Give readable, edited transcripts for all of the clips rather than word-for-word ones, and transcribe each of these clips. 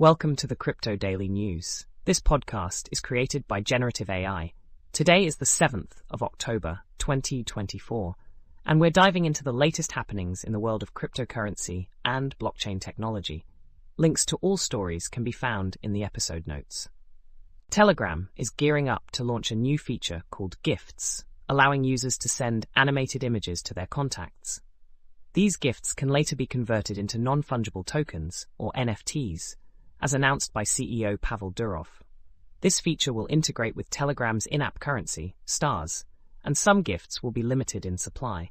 Welcome to the Crypto Daily News. This podcast is created by Generative AI. Today is the 7th of October, 2024, and we're diving into the latest happenings in the world of cryptocurrency and blockchain technology. Links to all stories can be found in the episode notes. Telegram is gearing up to launch a new feature called Gifts, allowing users to send animated images to their contacts. These gifts can later be converted into non-fungible tokens, or NFTs, as announced by CEO Pavel Durov. This feature will integrate with Telegram's in-app currency, stars, and some gifts will be limited in supply.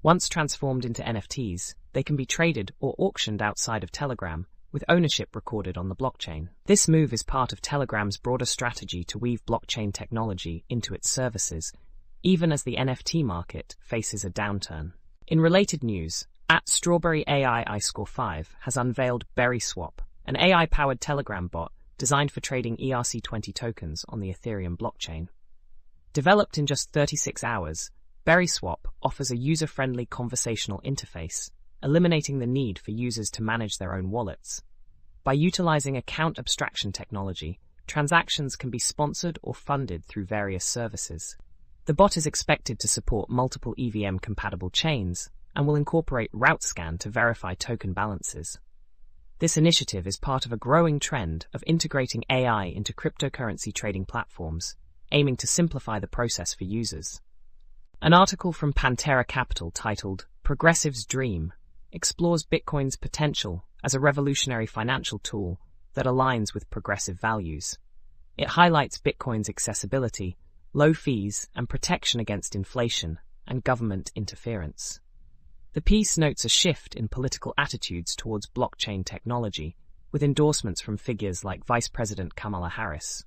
Once transformed into NFTs, they can be traded or auctioned outside of Telegram, with ownership recorded on the blockchain. This move is part of Telegram's broader strategy to weave blockchain technology into its services, even as the NFT market faces a downturn. In related news, @Strawberry AI I-Score5 has unveiled BerrySwap, an AI-powered Telegram bot designed for trading ERC20 tokens on the Ethereum blockchain. Developed in just 36 hours, BerrySwap offers a user-friendly conversational interface, eliminating the need for users to manage their own wallets. By utilizing account abstraction technology, transactions can be sponsored or funded through various services. The bot is expected to support multiple EVM-compatible chains and will incorporate route scan to verify token balances. This initiative is part of a growing trend of integrating AI into cryptocurrency trading platforms, aiming to simplify the process for users. An article from Pantera Capital titled "Progressive's Dream" explores Bitcoin's potential as a revolutionary financial tool that aligns with progressive values. It highlights Bitcoin's accessibility, low fees, and protection against inflation and government interference. The piece notes a shift in political attitudes towards blockchain technology, with endorsements from figures like Vice President Kamala Harris.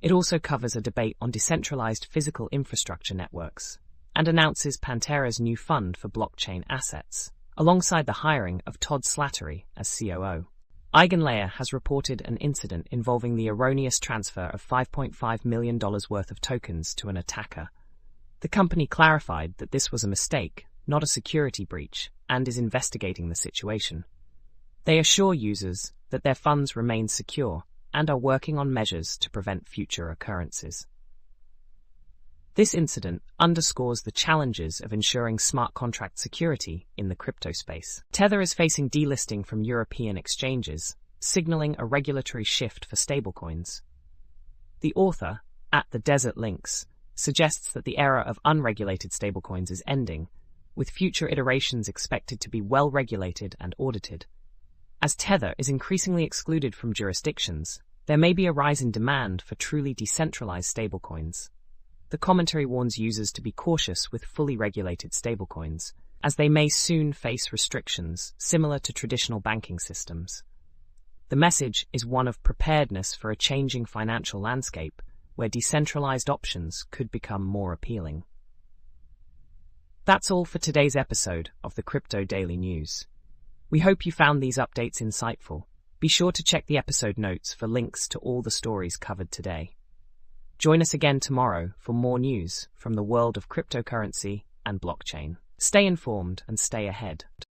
It also covers a debate on decentralized physical infrastructure networks and announces Pantera's new fund for blockchain assets, alongside the hiring of Todd Slattery as COO. EigenLayer has reported an incident involving the erroneous transfer of $5.5 million worth of tokens to an attacker. The company clarified that this was a mistake, not a security breach, and is investigating the situation. They assure users that their funds remain secure and are working on measures to prevent future occurrences. This incident underscores the challenges of ensuring smart contract security in the crypto space. Tether is facing delisting from European exchanges, signaling a regulatory shift for stablecoins. The author, @TheDesertLinks, suggests that the era of unregulated stablecoins is ending, with future iterations expected to be well-regulated and audited. As Tether is increasingly excluded from jurisdictions, there may be a rise in demand for truly decentralized stablecoins. The commentary warns users to be cautious with fully regulated stablecoins, as they may soon face restrictions similar to traditional banking systems. The message is one of preparedness for a changing financial landscape where decentralized options could become more appealing. That's all for today's episode of the Crypto Daily News. We hope you found these updates insightful. Be sure to check the episode notes for links to all the stories covered today. Join us again tomorrow for more news from the world of cryptocurrency and blockchain. Stay informed and stay ahead.